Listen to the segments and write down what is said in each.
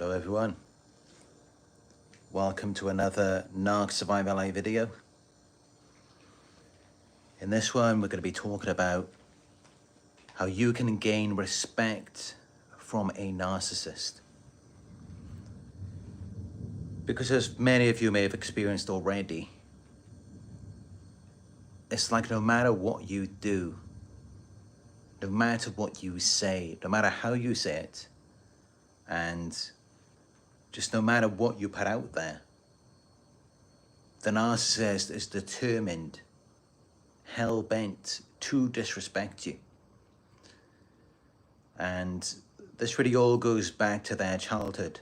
Hello everyone, welcome to another Narc Survivor live video. In this one we're going to be talking about how you can gain respect from a narcissist. Because as many of you may have experienced already, it's like no matter what you do, no matter what you say, no matter how you say it, and just no matter what you put out there, the narcissist is determined, hell-bent to disrespect you. And this really all goes back to their childhood.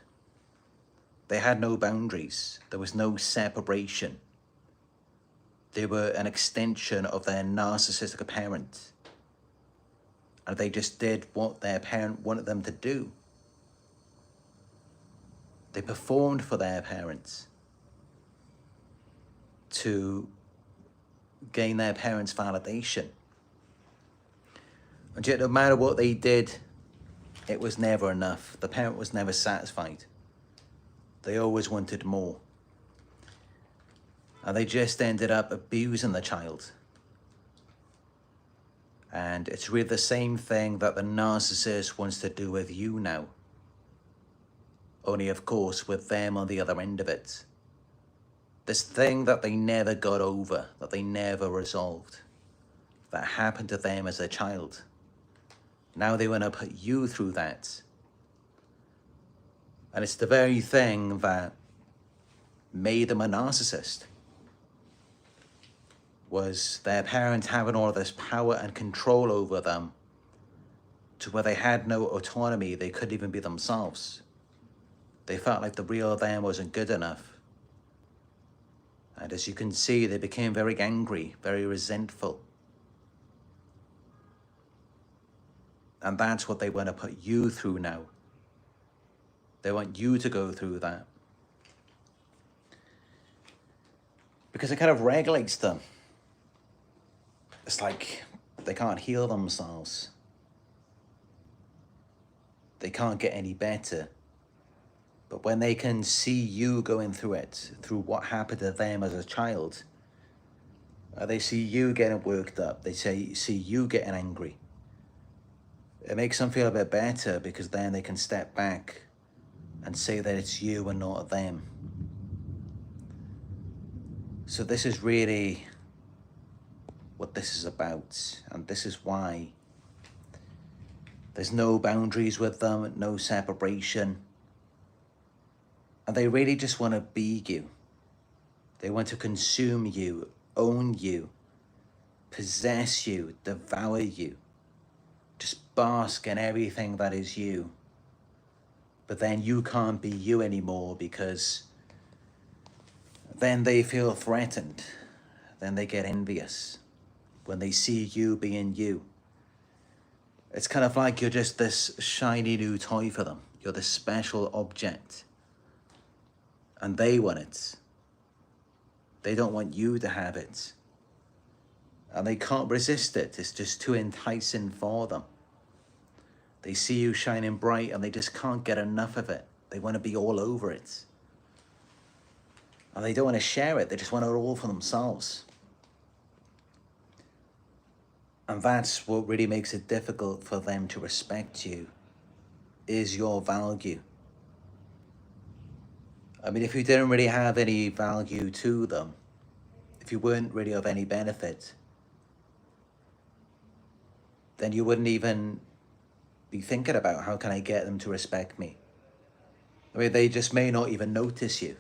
They had no boundaries. There was no separation. They were an extension of their narcissistic parent. And they just did what their parent wanted them to do. They performed for their parents to gain their parents' validation. And yet no matter what they did, it was never enough. The parent was never satisfied. They always wanted more. And they just ended up abusing the child. And it's really the same thing that the narcissist wants to do with you now. Only of course with them on the other end of it. This thing that they never got over, that they never resolved, that happened to them as a child. Now they want to put you through that. And it's the very thing that made them a narcissist. Was their parents having all of this power and control over them to where they had no autonomy, they couldn't even be themselves. They felt like the real them wasn't good enough. And as you can see, they became very angry, very resentful. And that's what they want to put you through now. They want you to go through that. Because it kind of regulates them. It's like they can't heal themselves. They can't get any better. But when they can see you going through it, through what happened to them as a child, they see you getting worked up, they see you getting angry. It makes them feel a bit better because then they can step back and say that it's you and not them. So this is really what this is about, and this is why there's no boundaries with them, no separation. And they really just want to be you. They want to consume you, own you, possess you, devour you. Just bask in everything that is you. But then you can't be you anymore because then they feel threatened. Then they get envious when they see you being you. It's kind of like you're just this shiny new toy for them. You're this special object. And they want it. They don't want you to have it. And they can't resist it. It's just too enticing for them. They see you shining bright and they just can't get enough of it. They want to be all over it. And they don't want to share it. They just want it all for themselves. And that's what really makes it difficult for them to respect you, is your value. I mean, if you didn't really have any value to them, if you weren't really of any benefit, then you wouldn't even be thinking about how can I get them to respect me. I mean, they just may not even notice you.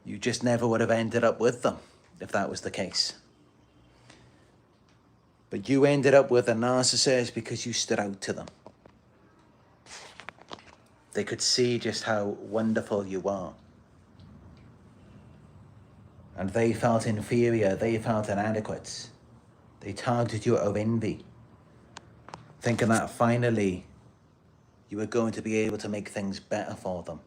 You just never would have ended up with them if that was the case. But you ended up with a narcissist because you stood out to them. They could see just how wonderful you are. And they felt inferior, they felt inadequate. They targeted you out of envy, thinking that finally you were going to be able to make things better for them.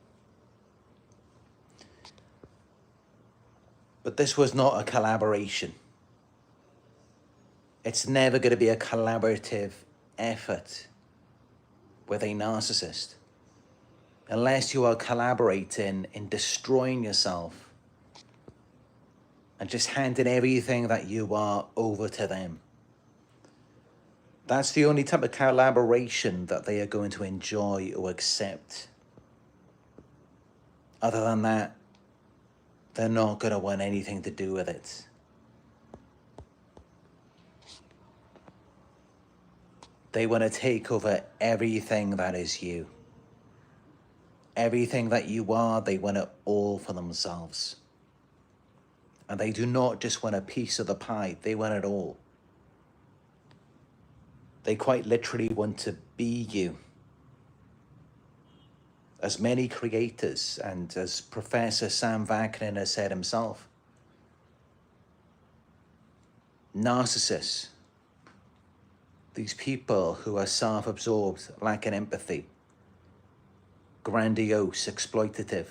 But this was not a collaboration. It's never going to be a collaborative effort with a narcissist. unless you are collaborating in destroying yourself and just handing everything that you are over to them. That's the only type of collaboration that they are going to enjoy or accept. Other than that, they're not going to want anything to do with it. They want to take over everything that is you. Everything that you are, they want it all for themselves. And they do not just want a piece of the pie, they want it all. They quite literally want to be you. As many creators, and as Professor Sam Vaknin has said himself, narcissists, these people who are self-absorbed, lacking empathy, grandiose, exploitative,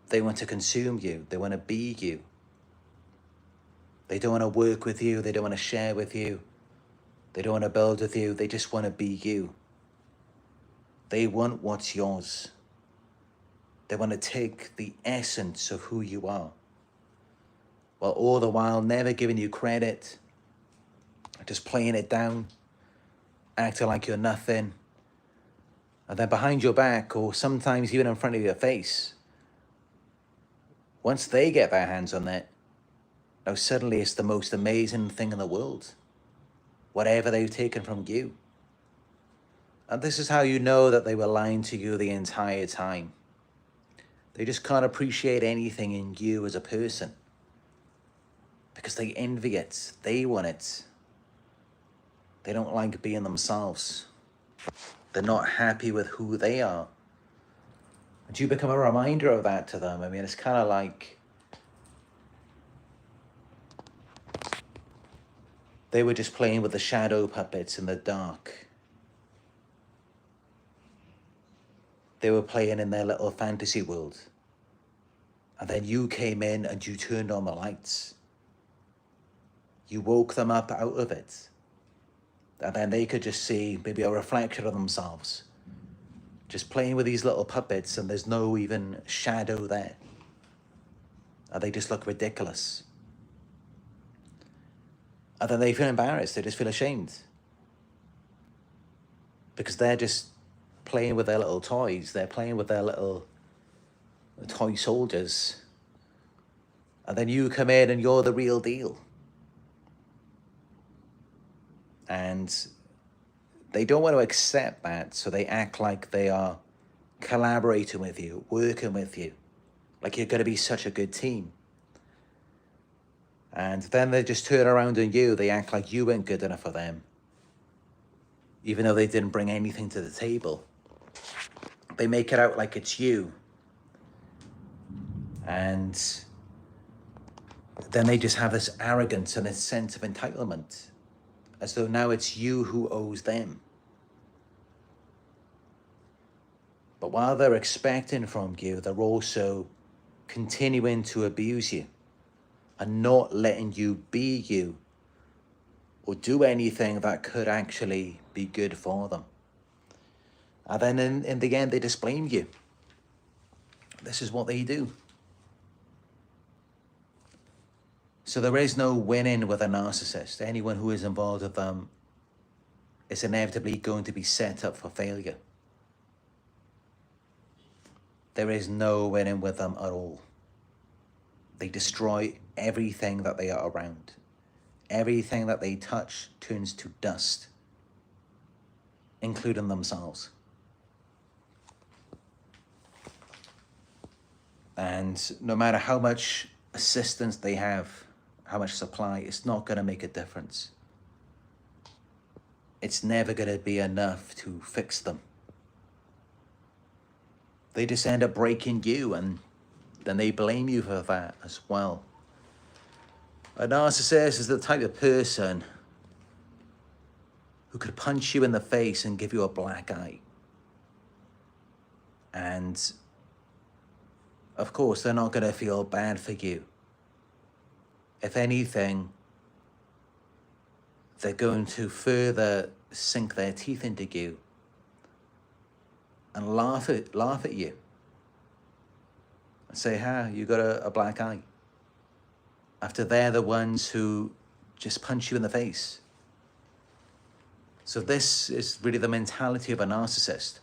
they want to consume you, they want to be you. They don't want to work with you, they don't want to share with you, they don't want to build with you, they just want to be you. They want what's yours. They want to take the essence of who you are, while all the while never giving you credit, just playing it down, acting like you're nothing. And then behind your back, or sometimes even in front of your face, once they get their hands on it, now suddenly it's the most amazing thing in the world, whatever they've taken from you. And this is how you know that they were lying to you the entire time. They just can't appreciate anything in you as a person because they envy it, they want it. They don't like being themselves. They're not happy with who they are. And you become a reminder of that to them. I mean, it's kind of like they were just playing with the shadow puppets in the dark. They were playing in their little fantasy world. And then you came in and you turned on the lights. You woke them up out of it. And then they could just see maybe a reflection of themselves, just playing with these little puppets, and there's no even shadow there. And they just look ridiculous. And then they feel embarrassed, they just feel ashamed. Because they're just playing with their little toys, they're playing with their little toy soldiers. And then you come in and you're the real deal. And they don't want to accept that, so they act like they are collaborating with you, working with you, like you're going to be such a good team. And then they just turn around on you, they act like you weren't good enough for them, even though they didn't bring anything to the table. They make it out like it's you. And then they just have this arrogance and this sense of entitlement, as though now it's you who owes them. But while they're expecting from you, they're also continuing to abuse you and not letting you be you or do anything that could actually be good for them. And then in the end, they just blame you. This is what they do. So there is no winning with a narcissist. Anyone who is involved with them is inevitably going to be set up for failure. There is no winning with them at all. They destroy everything that they are around. Everything that they touch turns to dust, including themselves. And no matter how much assistance they have, how much supply, it's not going to make a difference. It's never going to be enough to fix them. They just end up breaking you, and then they blame you for that as well. A narcissist is the type of person who could punch you in the face and give you a black eye. And of course, they're not going to feel bad for you. If anything, they're going to further sink their teeth into you and laugh at you and say, you got a black eye, after they're the ones who just punch you in the face. So this is really the mentality of a narcissist.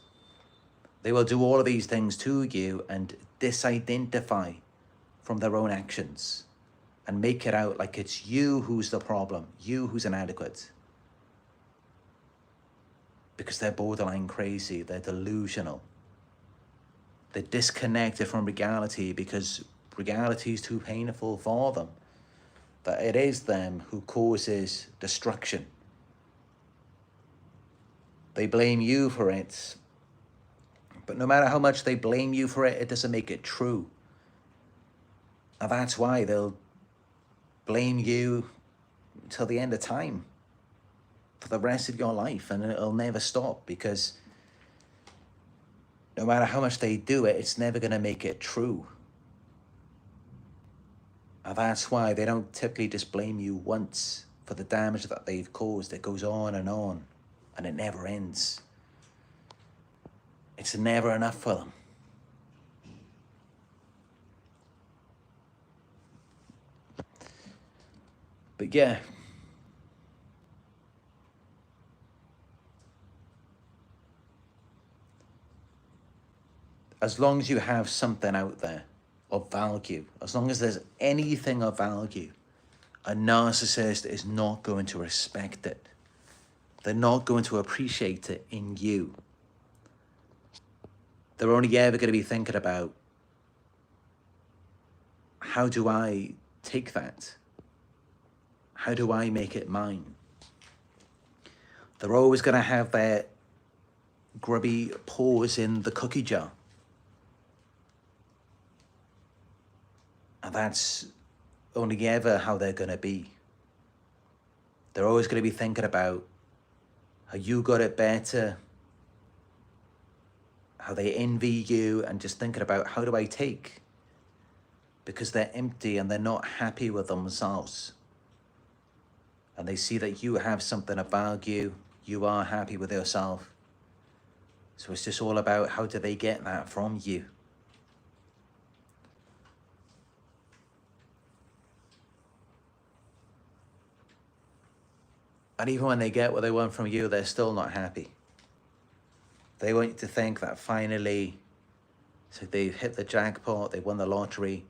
They will do all of these things to you and disidentify from their own actions and make it out like it's you who's the problem, you who's inadequate. Because they're borderline crazy, they're delusional. They're disconnected from reality because reality is too painful for them. That it is them who causes destruction. They blame you for it. But no matter how much they blame you for it, it doesn't make it true. And that's why they'll blame you till the end of time, for the rest of your life, and it'll never stop, because no matter how much they do it, it's never going to make it true. And that's why they don't typically just blame you once for the damage that they've caused. It goes on, and it never ends. It's never enough for them. But yeah, as long as you have something out there of value, as long as there's anything of value, a narcissist is not going to respect it. They're not going to appreciate it in you. They're only ever going to be thinking about, how do I take that? How do I make it mine? They're always going to have their grubby paws in the cookie jar. And that's only ever how they're going to be. They're always going to be thinking about how you got it better, how they envy you, and just thinking about, how do I take? Because they're empty and they're not happy with themselves. And they see that you have something of value, you are happy with yourself. So it's just all about, how do they get that from you? And even when they get what they want from you, they're still not happy. They want you to think that finally, so they've hit the jackpot, they won the lottery,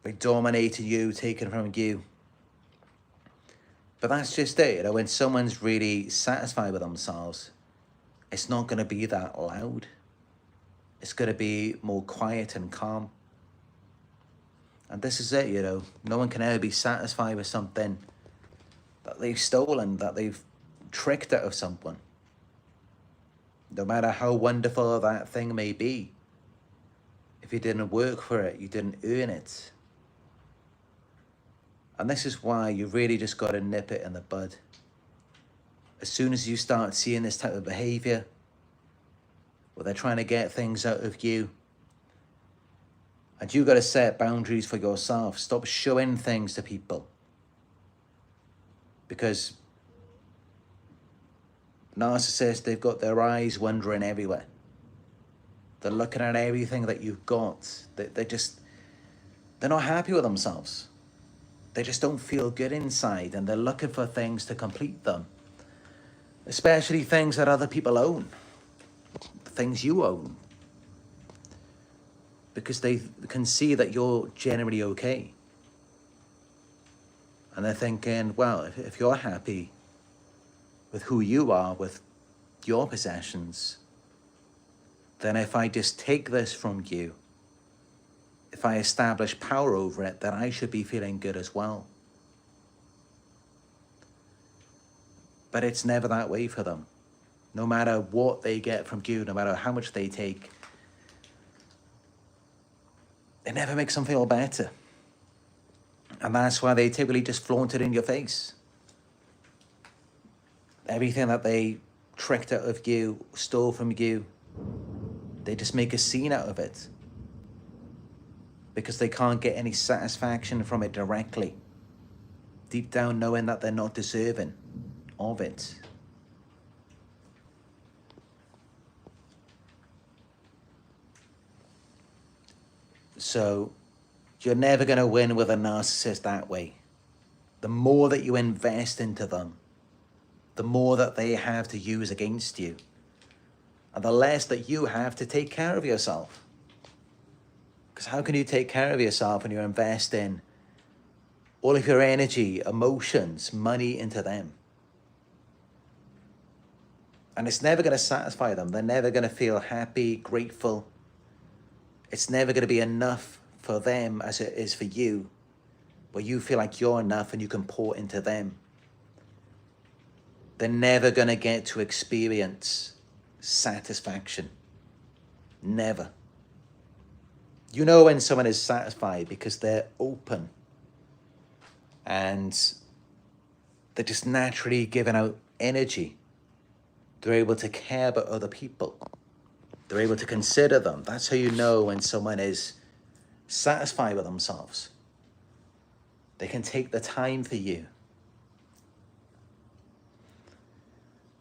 they dominated you, taken from you. But that's just it, when someone's really satisfied with themselves, it's not going to be that loud. It's going to be more quiet and calm. And this is it, no one can ever be satisfied with something that they've stolen, that they've tricked out of someone. No matter how wonderful that thing may be, if you didn't work for it, you didn't earn it. And this is why you really just got to nip it in the bud. As soon as you start seeing this type of behavior, where they're trying to get things out of you, and you got to set boundaries for yourself. Stop showing things to people. Because narcissists, they've got their eyes wandering everywhere. They're looking at everything that you've got. They're not happy with themselves. They just don't feel good inside, and they're looking for things to complete them. Especially things that other people own. Things you own. Because they can see that you're generally okay. And they're thinking, well, if you're happy with who you are, with your possessions, then if I just take this from you, if I establish power over it, then I should be feeling good as well. But it's never that way for them. No matter what they get from you, no matter how much they take, it never makes them feel better. And that's why they typically just flaunt it in your face. Everything that they tricked out of you, stole from you, they just make a scene out of it. Because they can't get any satisfaction from it directly. Deep down knowing that they're not deserving of it. So you're never going to win with a narcissist that way. The more that you invest into them, the more that they have to use against you, and the less that you have to take care of yourself. Because how can you take care of yourself when you're investing all of your energy, emotions, money into them? And it's never going to satisfy them. They're never going to feel happy, grateful. It's never going to be enough for them as it is for you, where you feel like you're enough and you can pour into them. They're never going to get to experience satisfaction. Never. You know when someone is satisfied because they're open and they're just naturally giving out energy. They're able to care about other people. They're able to consider them. That's how you know when someone is satisfied with themselves. They can take the time for you.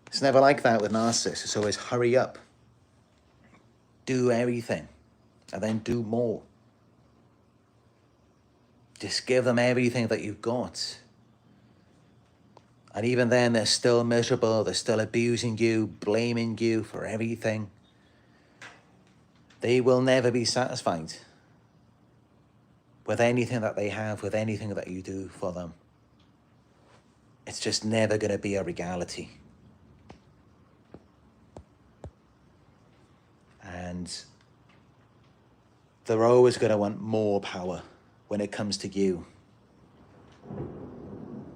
It's never like that with narcissists. It's always hurry up, do everything, and then do more. Just give them everything that you've got. And even then, they're still miserable. They're still abusing you, blaming you for everything. They will never be satisfied with anything that they have, with anything that you do for them. It's just never going to be a reality. And they're always going to want more power when it comes to you.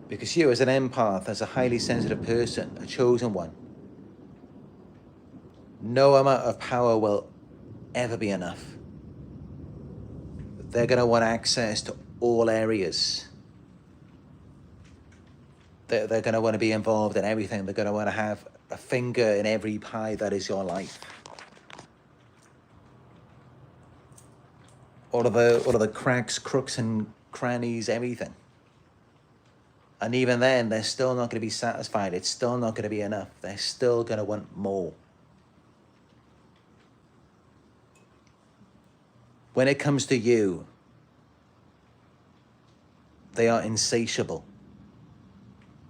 Because you, as an empath, as a highly sensitive person, a chosen one, no amount of power will ever be enough. They're going to want access to all areas. They're going to want to be involved in everything. They're going to want to have a finger in every pie that is your life. All of the cracks, crooks, and crannies, everything. And even then, they're still not going to be satisfied. It's still not going to be enough. They're still going to want more. When it comes to you, they are insatiable.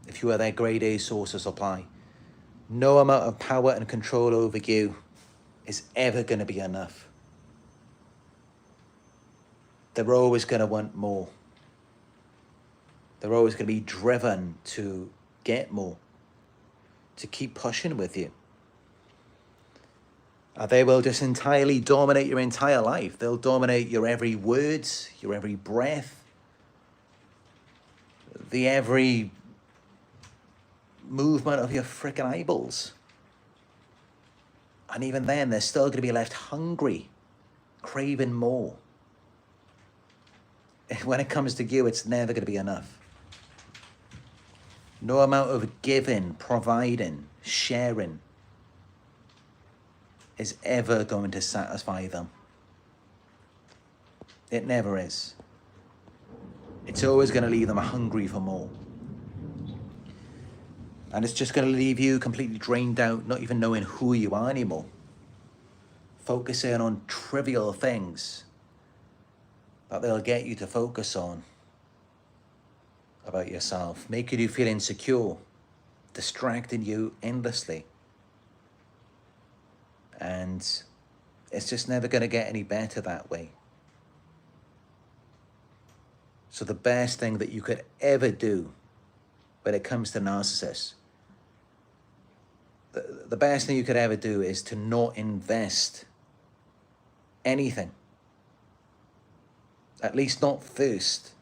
If you are their grade A source of supply, no amount of power and control over you is ever going to be enough. They're always going to want more. They're always going to be driven to get more, to keep pushing with you. They will just entirely dominate your entire life. They'll dominate your every word, your every breath, the every movement of your frickin' eyeballs. And even then, they're still going to be left hungry, craving more. When it comes to you, it's never going to be enough. No amount of giving, providing, sharing is ever going to satisfy them. It never is. It's always going to leave them hungry for more. And it's just going to leave you completely drained out, not even knowing who you are anymore. Focusing on trivial things that they'll get you to focus on about yourself, making you feel insecure, distracting you endlessly. And it's just never going to get any better that way. So the best thing that you could ever do when it comes to narcissists, the best thing you could ever do is to not invest anything. At least not first.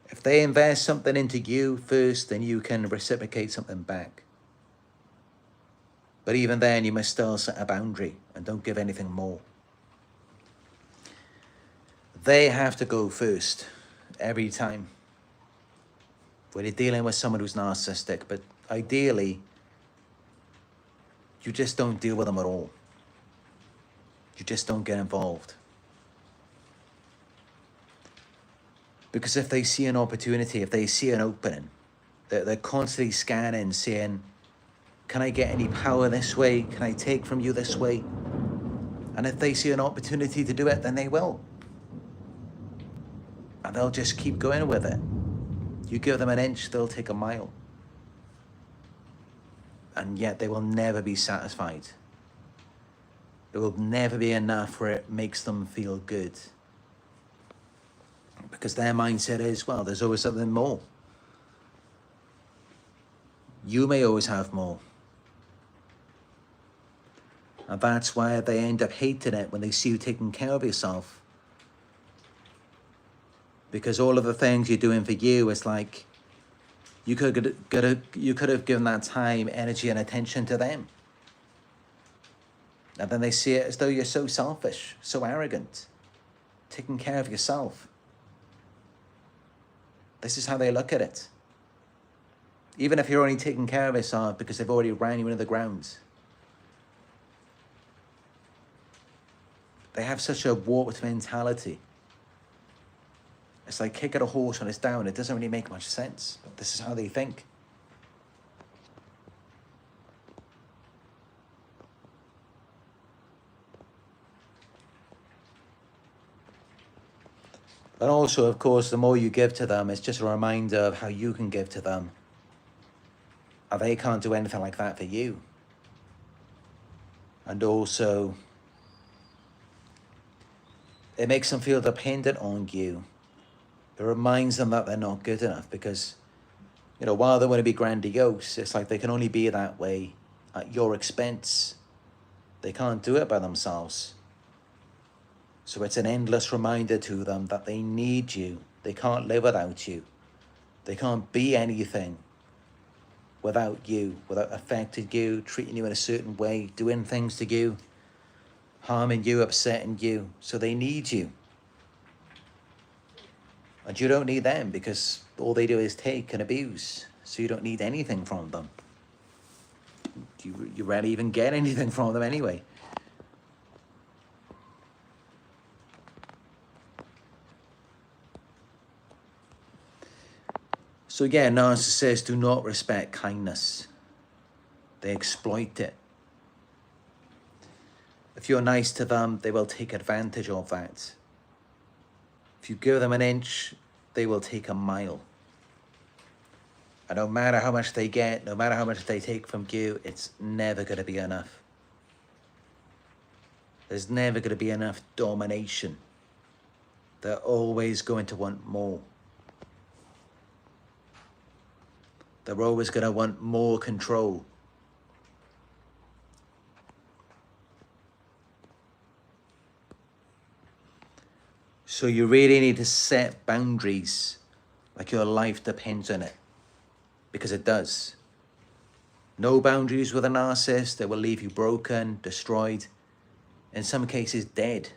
If they invest something into you first, then you can reciprocate something back. But even then, you must still set a boundary and don't give anything more. They have to go first every time when you're dealing with someone who's narcissistic. But ideally, you just don't deal with them at all. You just don't get involved. Because if they see an opportunity, if they see an opening, they're constantly scanning, saying, can I get any power this way? Can I take from you this way? And if they see an opportunity to do it, then they will. and they'll just keep going with it. You give them an inch, they'll take a mile. And yet they will never be satisfied. It will never be enough where it makes them feel good. Because their mindset is, well, there's always something more. You may always have more. And that's why they end up hating it when they see you taking care of yourself. Because all of the things you're doing for you, it's like you could have given that time, energy, and attention to them. And then they see it as though you're so selfish, so arrogant, taking care of yourself. This is how they look at it. Even if you're only taking care of yourself because they've already ran you into the ground. They have such a warped mentality. It's like kicking a horse when it's down. It doesn't really make much sense, but this is how they think. And also, of course, the more you give to them, it's just a reminder of how you can give to them. And they can't do anything like that for you. And also, it makes them feel dependent on you. It reminds them that they're not good enough because, you know, while they want to be grandiose, it's like they can only be that way at your expense. They can't do it by themselves. So it's an endless reminder to them that they need you. They can't live without you. They can't be anything without you, without affecting you, treating you in a certain way, doing things to you, harming you, upsetting you. So they need you. And you don't need them because all they do is take and abuse. So you don't need anything from them. You rarely even get anything from them anyway. So yeah, narcissists do not respect kindness. They exploit it. If you're nice to them, they will take advantage of that. If you give them an inch, they will take a mile. And no matter how much they get, no matter how much they take from you, it's never going to be enough. There's never going to be enough domination. They're always going to want more. They're always going to want more control. So you really need to set boundaries like your life depends on it. Because it does. No boundaries with a narcissist, they will leave you broken, destroyed, in some cases dead.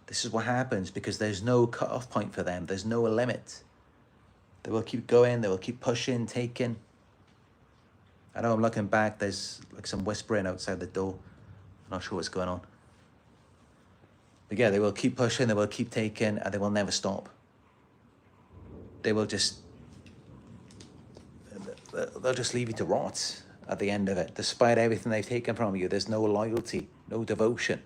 This is what happens because there's no cutoff point for them. There's no limit. They will keep going, they will keep pushing, taking. I know I'm looking back, there's like some whispering outside the door. I'm not sure what's going on. But yeah, they will keep pushing, they will keep taking, and they will never stop. They will just, they'll just leave you to rot at the end of it. Despite everything they've taken from you, there's no loyalty, no devotion.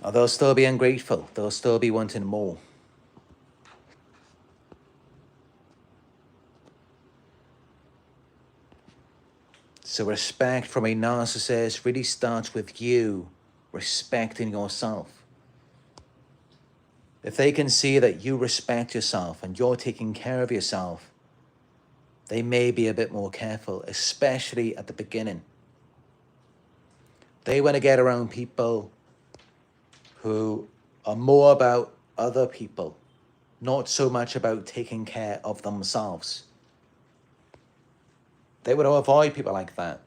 Or they'll still be ungrateful, they'll still be wanting more. So respect from a narcissist really starts with you respecting yourself. If they can see that you respect yourself and you're taking care of yourself, they may be a bit more careful, especially at the beginning. They want to get around people who are more about other people, not so much about taking care of themselves. They would avoid people like that.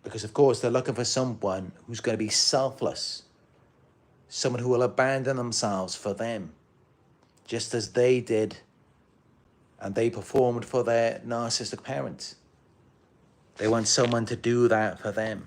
Because of course they're looking for someone who's going to be selfless. Someone who will abandon themselves for them. Just as they did and they performed for their narcissistic parents. They want someone to do that for them.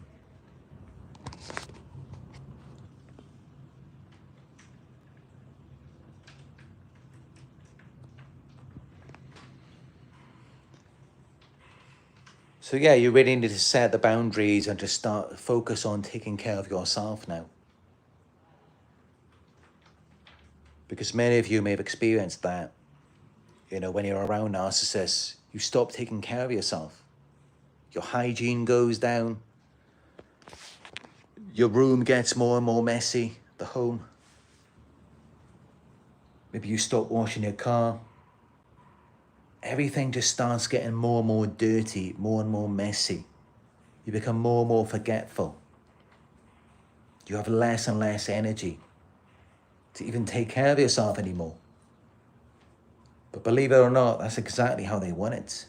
So yeah, you really need to set the boundaries and just focus on taking care of yourself now. Because many of you may have experienced that, you know, when you're around narcissists, you stop taking care of yourself. Your hygiene goes down. Your room gets more and more messy, the home. Maybe you stop washing your car. Everything just starts getting more and more dirty, more and more messy. You become more and more forgetful. You have less and less energy to even take care of yourself anymore. But believe it or not, that's exactly how they want it.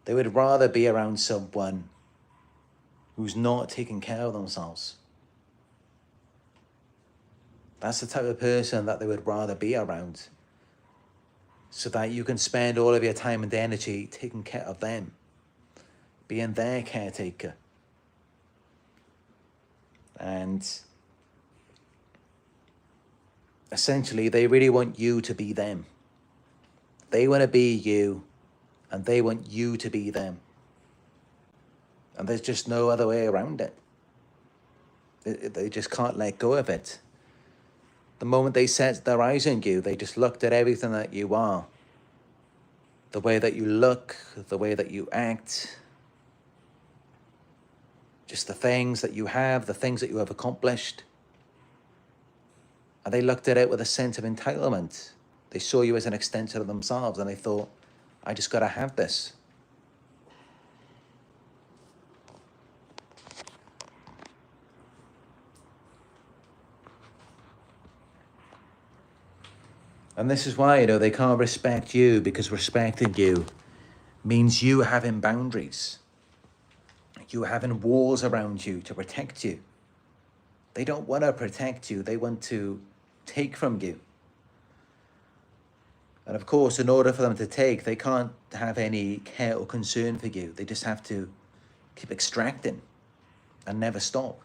They would rather be around someone who's not taking care of themselves. That's the type of person that they would rather be around, so that you can spend all of your time and energy taking care of them, being their caretaker. And essentially, they really want you to be them. They want to be you, and they want you to be them. And there's just no other way around it. They just can't let go of it. The moment they set their eyes on you, they just looked at everything that you are. The way that you look, the way that you act, just the things that you have, the things that you have accomplished. And they looked at it with a sense of entitlement. They saw you as an extension of themselves, and they thought, I just got to have this. And this is why, you know, they can't respect you, because respecting you means you having boundaries. You having walls around you to protect you. They don't want to protect you. They want to take from you. And of course, in order for them to take, they can't have any care or concern for you. They just have to keep extracting and never stop.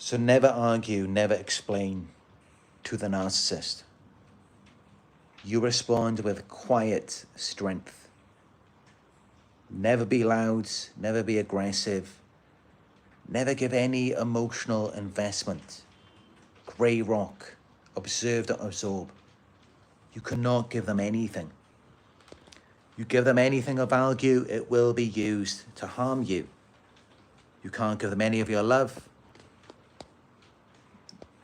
So never argue, never explain to the narcissist. You respond with quiet strength. Never be loud, never be aggressive. Never give any emotional investment. Grey rock, observe to absorb. You cannot give them anything. You give them anything of value, it will be used to harm you. You can't give them any of your love.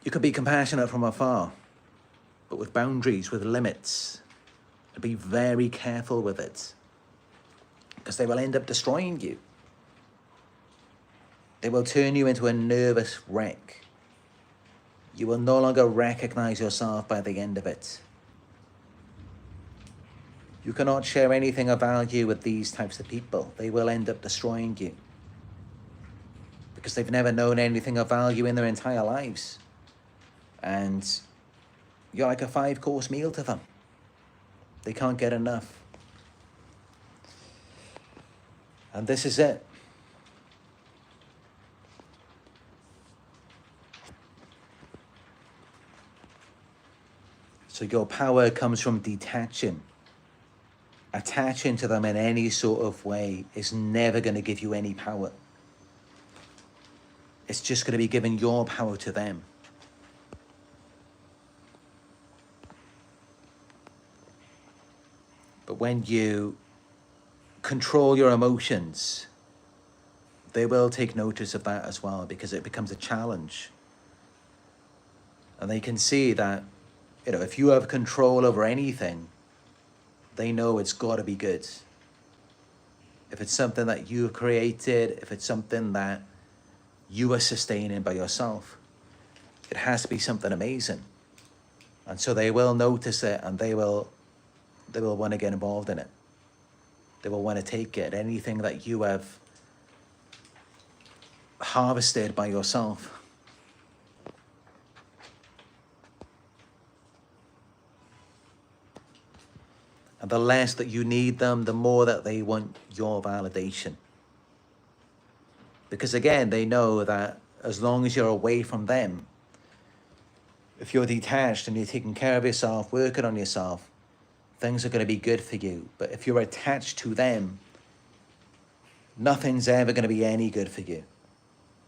You can be compassionate from afar, but with boundaries, with limits. And be very careful with it, because they will end up destroying you. They will turn you into a nervous wreck. You will no longer recognize yourself by the end of it. You cannot share anything of value with these types of people. They will end up destroying you, because they've never known anything of value in their entire lives. And you're like a 5-course meal to them. They can't get enough. And this is it. So your power comes from detaching. Attaching to them in any sort of way is never going to give you any power. It's just going to be giving your power to them. But when you control your emotions, they will take notice of that as well, because it becomes a challenge. And they can see that, you know, if you have control over anything, they know it's got to be good. If it's something that you've created, if it's something that you are sustaining by yourself, it has to be something amazing. And so they will notice it, and they will want to get involved in it. They will want to take it. Anything that you have harvested by yourself. And the less that you need them, the more that they want your validation. Because again, they know that as long as you're away from them, if you're detached and you're taking care of yourself, working on yourself, things are going to be good for you. But if you're attached to them, nothing's ever going to be any good for you.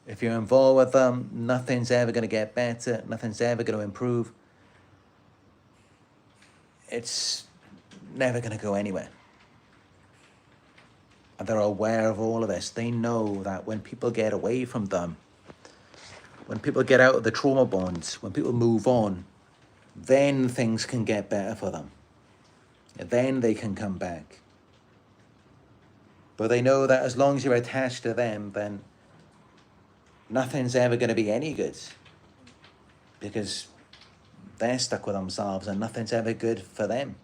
If you're involved with them, nothing's ever going to get better. Nothing's ever going to improve. It's never going to go anywhere. And they're aware of all of this. They know that when people get away from them, when people get out of the trauma bonds, when people move on, then things can get better for them. Then they can come back. But they know that as long as you're attached to them, then nothing's ever going to be any good. Because they're stuck with themselves and nothing's ever good for them.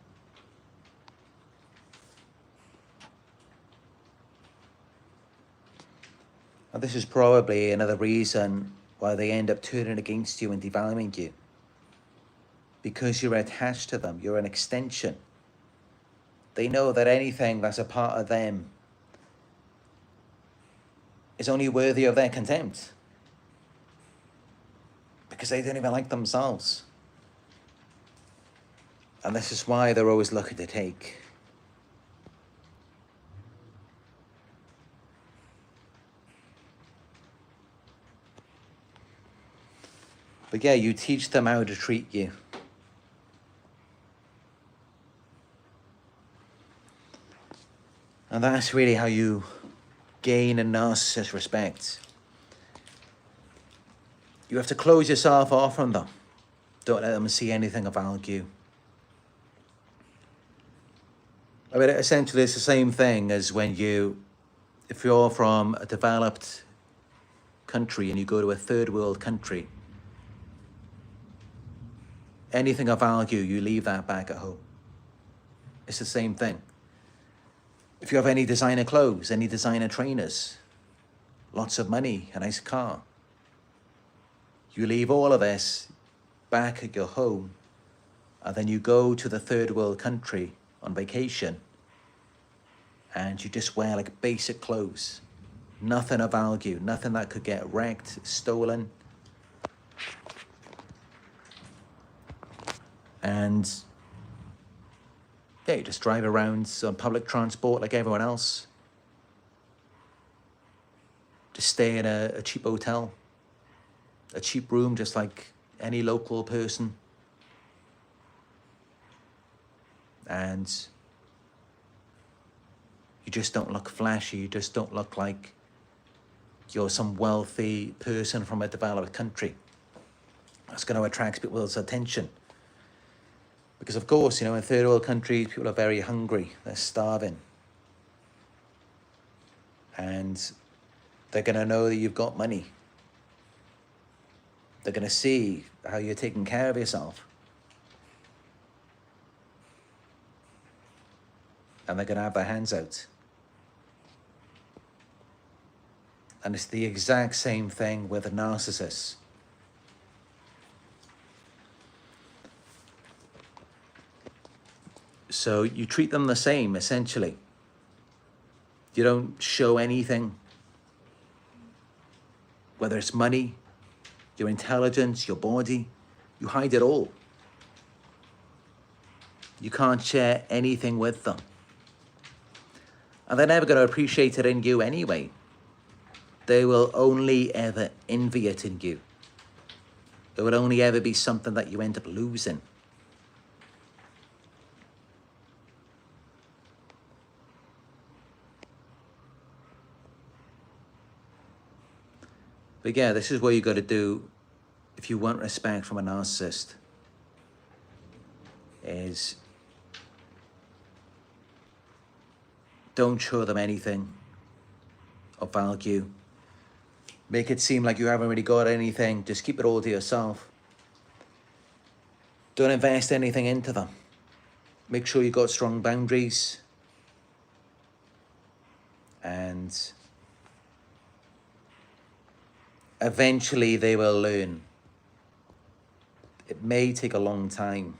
And this is probably another reason why they end up turning against you and devaluing you. Because you're attached to them, you're an extension. They know that anything that's a part of them is only worthy of their contempt. Because they don't even like themselves. And this is why they're always looking to take. But yeah, you teach them how to treat you. And that's really how you gain a narcissist's respect. You have to close yourself off from them. Don't let them see anything of value. I mean, essentially it's the same thing as when if you're from a developed country and you go to a third world country, anything of value, you leave that back at home. It's the same thing. If you have any designer clothes, any designer trainers, lots of money, a nice car, you leave all of this back at your home, and then you go to the third world country on vacation, and you just wear like basic clothes, nothing of value, nothing that could get wrecked, stolen. And yeah, you just drive around on public transport like everyone else. Just stay in a cheap hotel, a cheap room, just like any local person. And you just don't look flashy. You just don't look like you're some wealthy person from a developed country. That's going to attract people's attention. Because of course, in third world countries, people are very hungry, they're starving. And they're going to know that you've got money. They're going to see how you're taking care of yourself. And they're going to have their hands out. And it's the exact same thing with a narcissist. So you treat them the same, essentially. You don't show anything, whether it's money, your intelligence, your body, you hide it all. You can't share anything with them. And they're never going to appreciate it in you anyway. They will only ever envy it in you. It will only ever be something that you end up losing. But yeah, this is what you got to do if you want respect from a narcissist. Is don't show them anything of value. Make it seem like you haven't really got anything. Just keep it all to yourself. Don't invest anything into them. Make sure you got strong boundaries. And eventually they will learn. It may take a long time,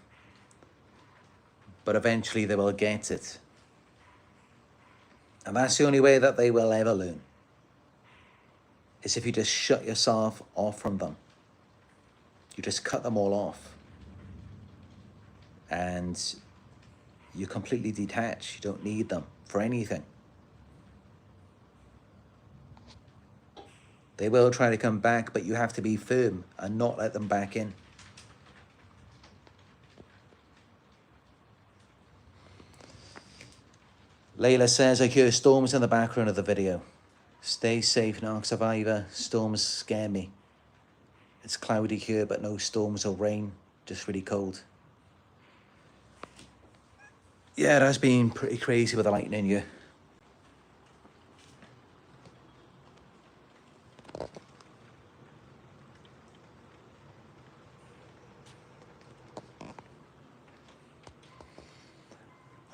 but eventually they will get it. And that's the only way that they will ever learn. is if you just shut yourself off from them. You just cut them all off. And you completely detach. You don't need them for anything. They will try to come back, but you have to be firm and not let them back in. Layla says, I hear storms in the background of the video. Stay safe, Narc Survivor. Storms scare me. It's cloudy here, but no storms or rain. Just really cold. Yeah, it has been pretty crazy with the lightning here.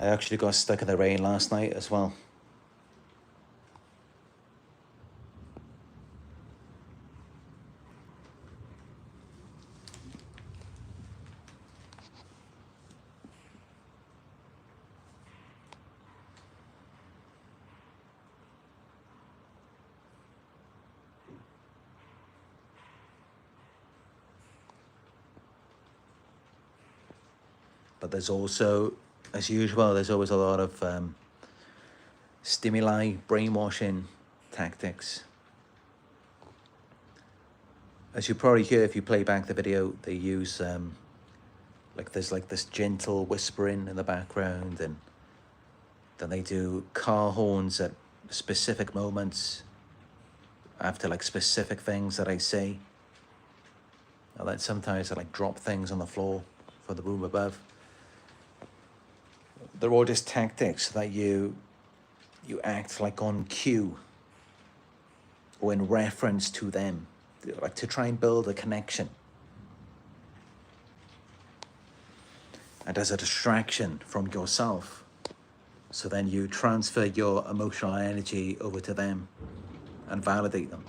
I actually got stuck in the rain last night as well. But there's also, as usual, there's always a lot of stimuli, brainwashing tactics. As you probably hear if you play back the video, they use there's like this gentle whispering in the background, and then they do car horns at specific moments after like specific things that I say. And then sometimes I like drop things on the floor for the room above. They're all just tactics that you act like on cue or in reference to them, like to try and build a connection. And as a distraction from yourself. So then you transfer your emotional energy over to them and validate them.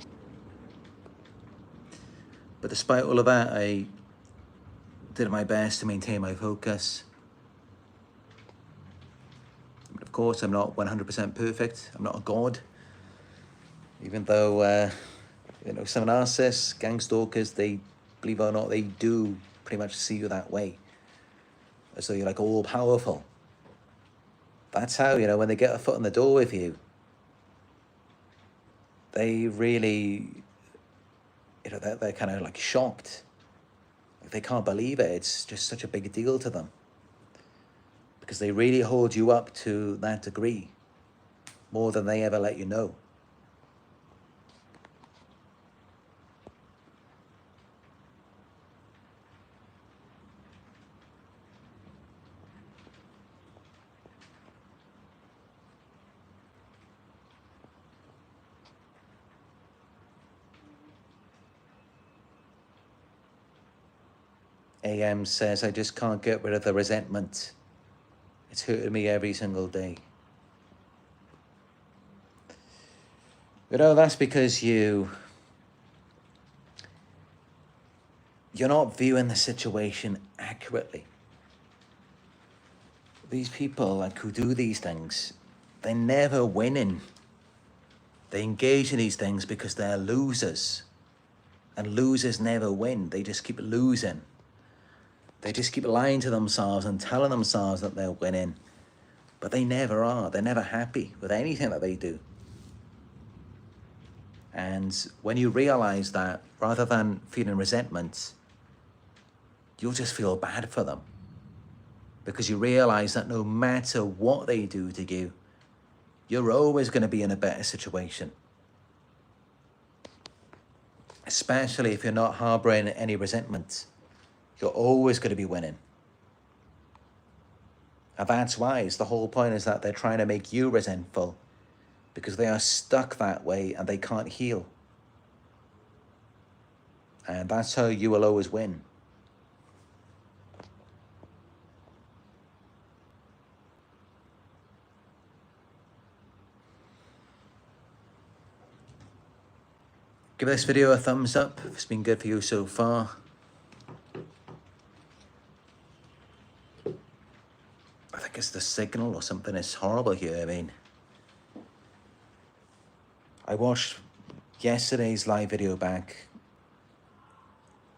But despite all of that, I did my best to maintain my focus. Of course, I'm not 100% perfect. I'm not a god. Even though, some narcissists, gang stalkers, they, believe it or not, they do pretty much see you that way. As though you're like all powerful. That's how, when they get a foot in the door with you, they really, they're kind of like shocked. Like they can't believe it. It's just such a big deal to them. Because they really hold you up to that degree, more than they ever let you know. AM says, I just can't get rid of the resentment. It's hurting me every single day. That's because you're not viewing the situation accurately. These people who do these things, they're never winning. They engage in these things because they're losers. And losers never win. They just keep losing. They just keep lying to themselves and telling themselves that they're winning. But they never are. They're never happy with anything that they do. And when you realize that, rather than feeling resentment, you'll just feel bad for them. Because you realize that no matter what they do to you, you're always going to be in a better situation. Especially if you're not harboring any resentment. You're always going to be winning. And that's why the whole point is that they're trying to make you resentful because they are stuck that way and they can't heal. And that's how you will always win. Give this video a thumbs up if it's been good for you so far. I think it's the signal or something is horrible here. I mean, I watched yesterday's live video back,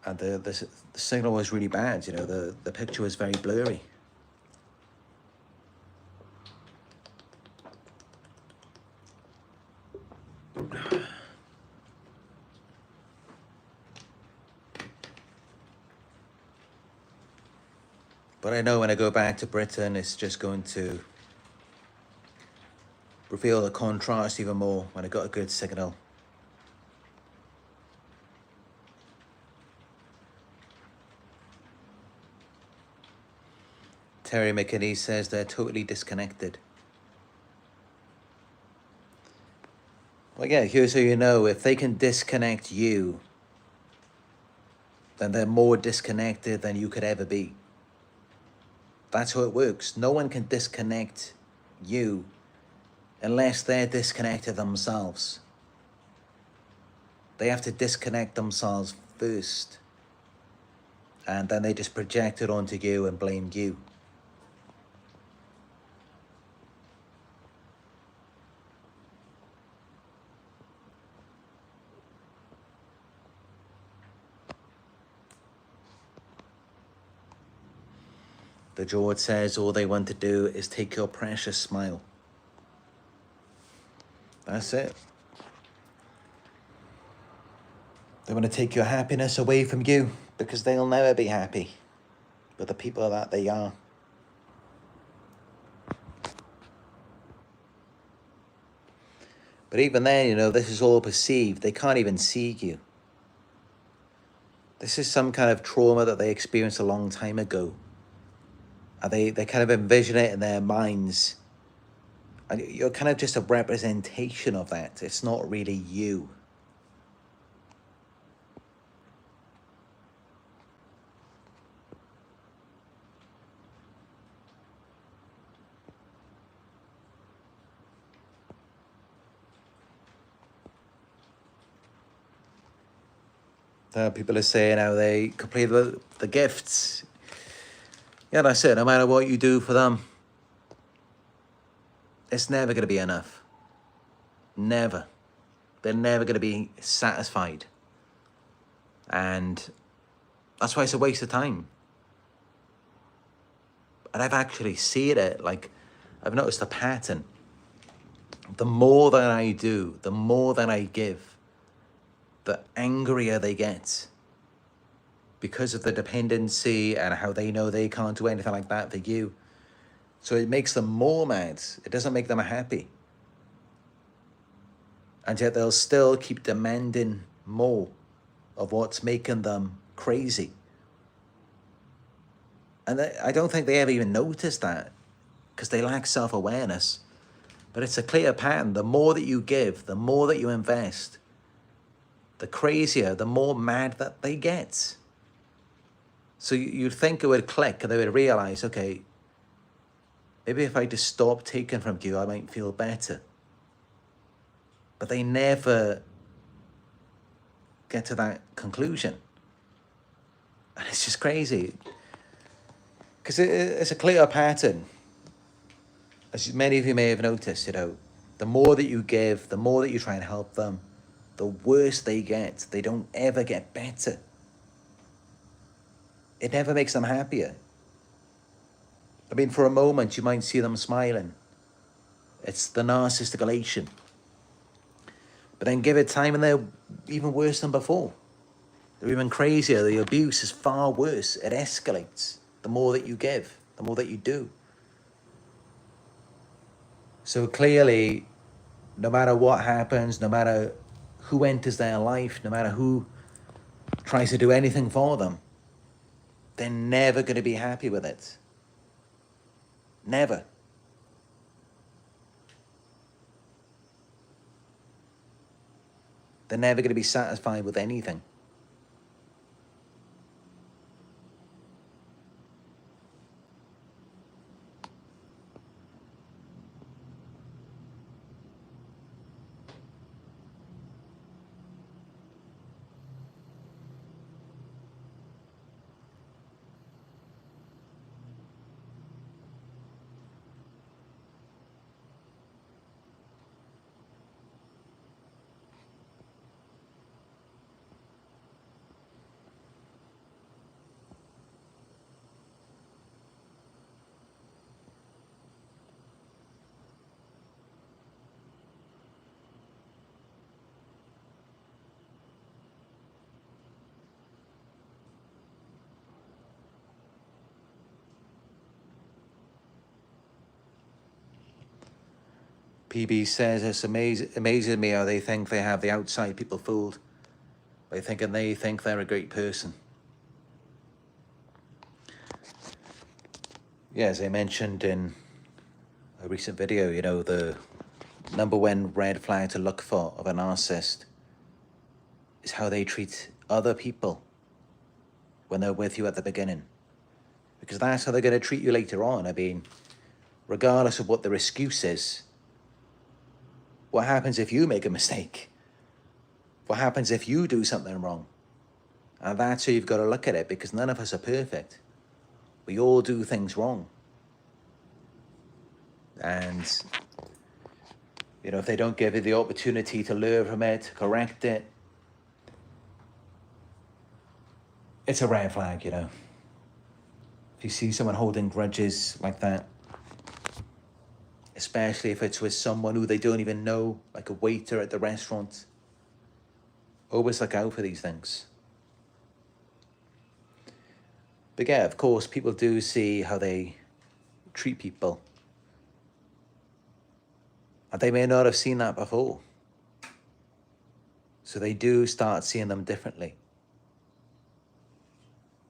and the signal was really bad. You know, the picture was very blurry. But I know when I go back to Britain, it's just going to reveal the contrast even more when I got a good signal. Terry McKinney says they're totally disconnected. Well, yeah, here's so you know, if they can disconnect you, then they're more disconnected than you could ever be. That's how it works. No one can disconnect you unless they're disconnected themselves. They have to disconnect themselves first, and then they just project it onto you and blame you. The George says all they want to do is take your precious smile. That's it. They want to take your happiness away from you because they'll never be happy with the people that they are. But even then, you know, this is all perceived. They can't even see you. This is some kind of trauma that they experienced a long time ago. And they kind of envision it in their minds. And you're kind of just a representation of that. It's not really you. People are saying how they complete the gifts. Yeah, that's it. No matter what you do for them, it's never going to be enough. Never. They're never going to be satisfied. And that's why it's a waste of time. And I've actually seen it. Like, I've noticed a pattern. The more that I do, the more that I give, the angrier they get. Because of the dependency and how they know they can't do anything like that for you. So it makes them more mad. It doesn't make them happy. And yet they'll still keep demanding more of what's making them crazy. And I don't think they ever even notice that because they lack self-awareness. But it's a clear pattern. The more that you give, the more that you invest, the crazier, the more mad that they get. So you'd think it would click and they would realize, okay, maybe if I just stop taking from you, I might feel better. But they never get to that conclusion. And it's just crazy. Because it's a clear pattern. As many of you may have noticed, you know, the more that you give, the more that you try and help them, the worse they get. They don't ever get better. It never makes them happier. I mean, for a moment, you might see them smiling. It's the narcissistic elation. But then give it time and they're even worse than before. They're even crazier. The abuse is far worse. It escalates the more that you give, the more that you do. So clearly, no matter what happens, no matter who enters their life, no matter who tries to do anything for them, they're never going to be happy with it. Never. They're never going to be satisfied with anything. PB says it's amazing me how they think they have the outside people fooled by thinking they think they're a great person. Yeah, as I mentioned in a recent video, you know, the number one red flag to look for of a narcissist is how they treat other people when they're with you at the beginning. Because that's how they're going to treat you later on. I mean, regardless of what their excuse is, what happens if you make a mistake? What happens if you do something wrong? And that's how you've got to look at it, because none of us are perfect. We all do things wrong. And, you know, if they don't give you the opportunity to learn from it, to correct it, it's a red flag, you know. If you see someone holding grudges like that, especially if it's with someone who they don't even know, like a waiter at the restaurant, always look out for these things. But yeah, of course, people do see how they treat people. And they may not have seen that before. So they do start seeing them differently.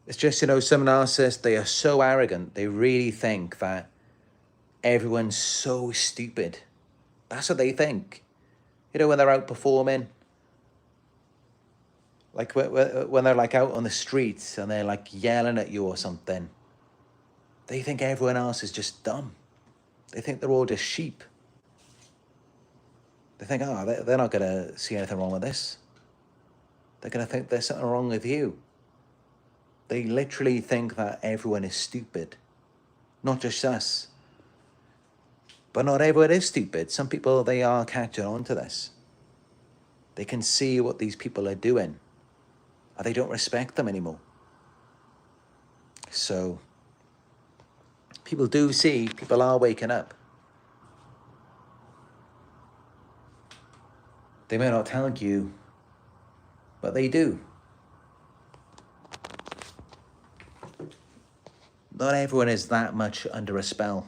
It's just, you know, some narcissists, they are so arrogant. They really think that everyone's so stupid. That's what they think. You know, when they're out performing, like when they're like out on the streets and they're like yelling at you or something, they think everyone else is just dumb. They think they're all just sheep. They think, oh, they're not going to see anything wrong with this. They're going to think there's something wrong with you. They literally think that everyone is stupid. Not just us. But not everyone is stupid. Some people, they are catching on to this. They can see what these people are doing, and they don't respect them anymore. So people do see, people are waking up. They may not tell you, but they do. Not everyone is that much under a spell.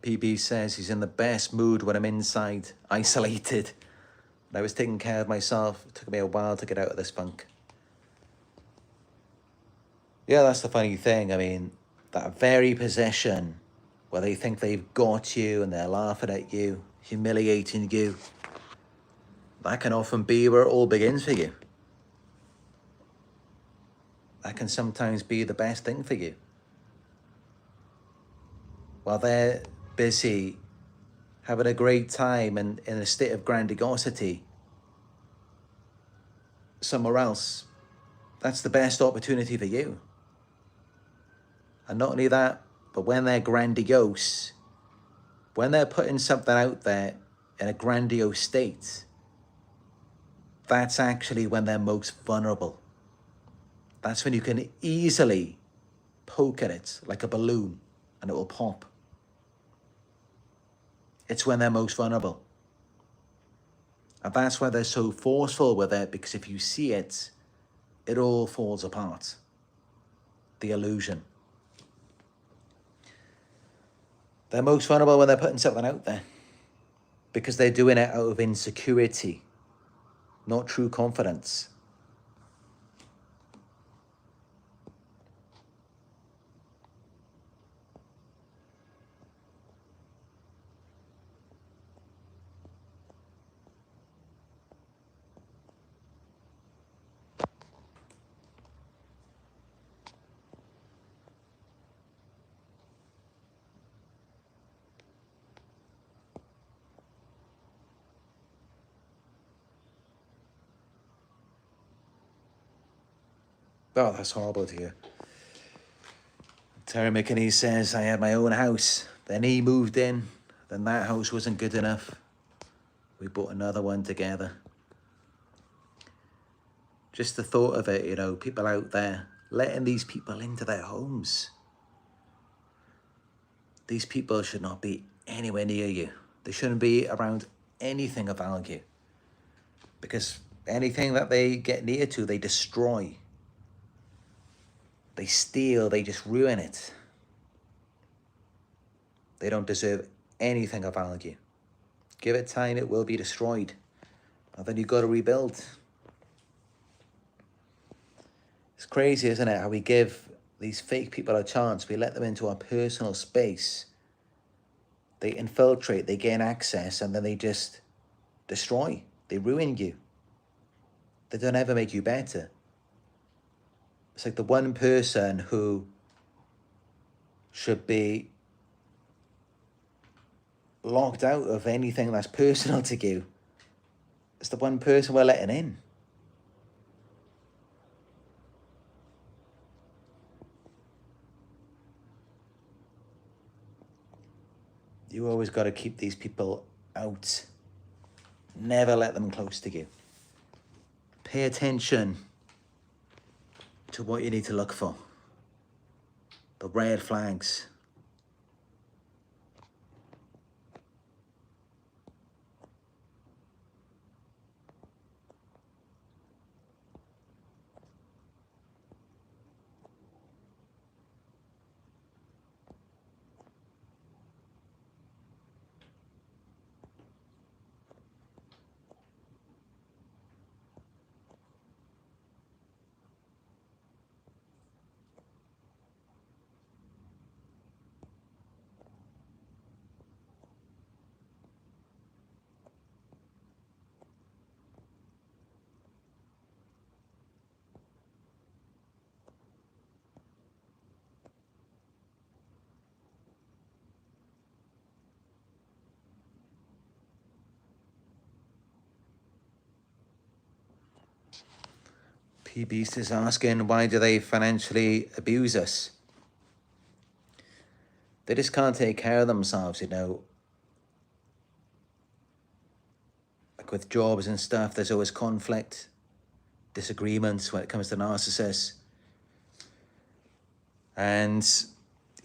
PB says he's in the best mood when I'm inside, isolated. And I was taking care of myself. It took me a while to get out of this funk. Yeah, that's the funny thing. I mean, that very possession where they think they've got you and they're laughing at you, humiliating you, that can often be where it all begins for you. That can sometimes be the best thing for you. While they're busy having a great time and in a state of grandiosity somewhere else, that's the best opportunity for you. And not only that, but when they're grandiose, when they're putting something out there in a grandiose state, that's actually when they're most vulnerable. That's when you can easily poke at it like a balloon and it will pop. It's when they're most vulnerable. And that's why they're so forceful with it, because if you see it, it all falls apart. The illusion. They're most vulnerable when they're putting something out there, because they're doing it out of insecurity, not true confidence. Oh, that's horrible to hear. Terry McKinney says, I had my own house. Then he moved in. Then that house wasn't good enough. We bought another one together. Just the thought of it, you know, people out there letting these people into their homes. These people should not be anywhere near you. They shouldn't be around anything of value. Because anything that they get near to, they destroy. They steal, they just ruin it. They don't deserve anything of value. Give it time, it will be destroyed. And then you've got to rebuild. It's crazy, isn't it, how we give these fake people a chance. We let them into our personal space. They infiltrate, they gain access, and then they just destroy. They ruin you. They don't ever make you better. It's like the one person who should be locked out of anything that's personal to you. It's the one person we're letting in. You always got to keep these people out. Never let them close to you. Pay attention to what you need to look for. The red flags. P Beast is asking, why do they financially abuse us? They just can't take care of themselves, you know. Like with jobs and stuff, there's always conflict, disagreements when it comes to narcissists. And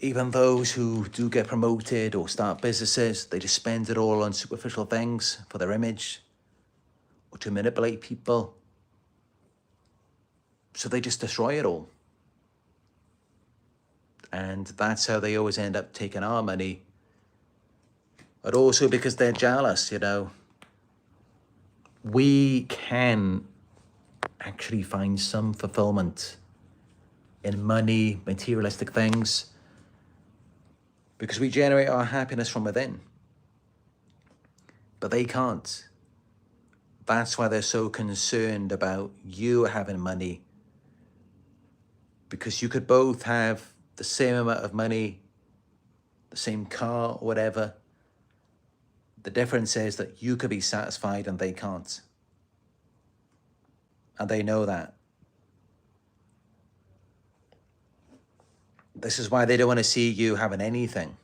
even those who do get promoted or start businesses, they just spend it all on superficial things for their image or to manipulate people. So they just destroy it all. And that's how they always end up taking our money. But also because they're jealous, you know. We can actually find some fulfillment in money, materialistic things, because we generate our happiness from within. But they can't. That's why they're so concerned about you having money. Because you could both have the same amount of money, the same car, or whatever. The difference is that you could be satisfied and they can't. And they know that. This is why they don't want to see you having anything.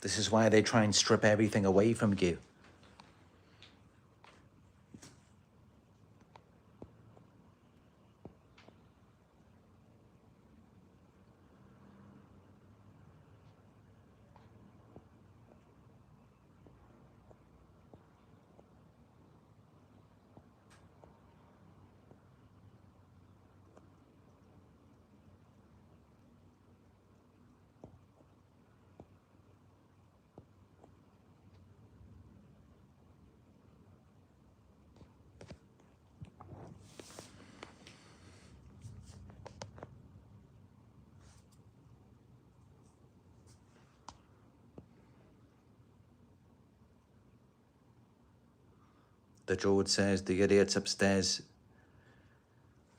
This is why they try and strip everything away from you. The George says, the idiots upstairs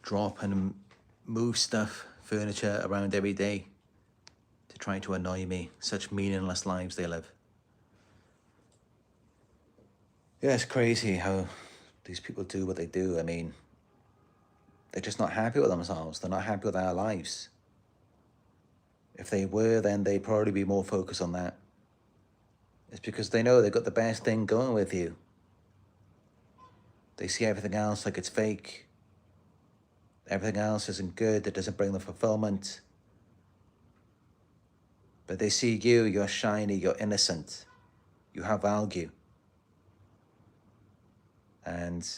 drop and move stuff, furniture around every day to try to annoy me. Such meaningless lives they live. Yeah, it's crazy how these people do what they do. I mean, They're just not happy with themselves. They're not happy with their lives. If they were, then they'd probably be more focused on that. It's because they know they've got the best thing going with you. They see everything else like it's fake. Everything else isn't good. It doesn't bring them fulfillment. But they see you, you're shiny, you're innocent. You have value. And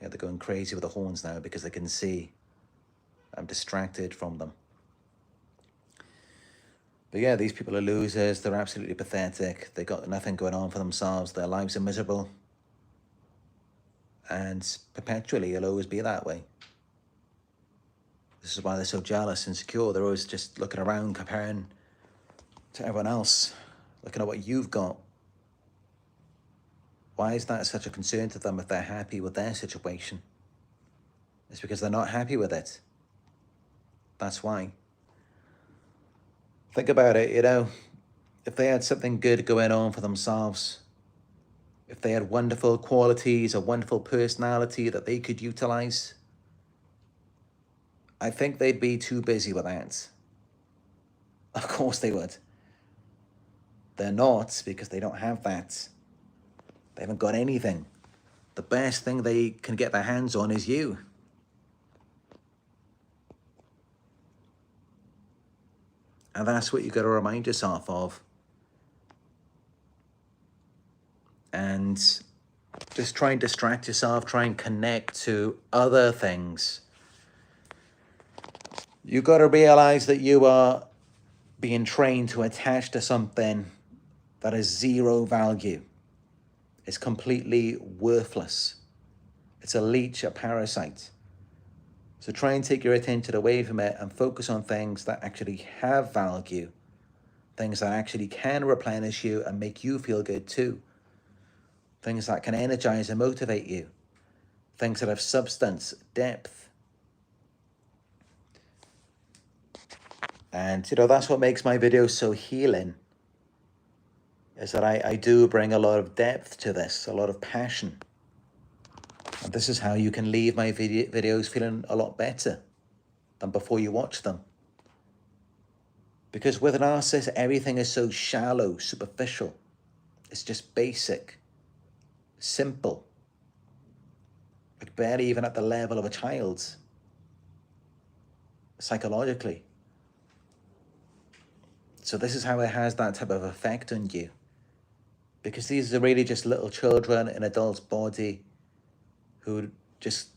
yeah, they're going crazy with the horns now because they can see I'm distracted from them. But yeah, these people are losers. They're absolutely pathetic. They've got nothing going on for themselves. Their lives are miserable. And perpetually, it'll always be that way. This is why they're so jealous and insecure. They're always just looking around, comparing to everyone else, looking at what you've got. Why is that such a concern to them if they're happy with their situation? It's because they're not happy with it. That's why. Think about it, if they had something good going on for themselves, if they had wonderful qualities, a wonderful personality that they could utilize, I think they'd be too busy with that. Of course they would. They're not, because they don't have that. They haven't got anything. The best thing they can get their hands on is you. And that's what you got to remind yourself of. And just try and distract yourself, try and connect to other things. You got to realize that you are being trained to attach to something that has zero value. It's completely worthless. It's a leech, a parasite. So try and take your attention away from it and focus on things that actually have value, things that actually can replenish you and make you feel good too, things that can energize and motivate you, things that have substance, depth. And that's what makes my videos so healing, is that I do bring a lot of depth to this, a lot of passion. And this is how you can leave my videos feeling a lot better than before you watch them. Because with a narcissist, everything is so shallow, superficial. It's just basic, simple, like barely even at the level of a child's, psychologically. So this is how it has that type of effect on you. Because these are really just little children in adult's body who just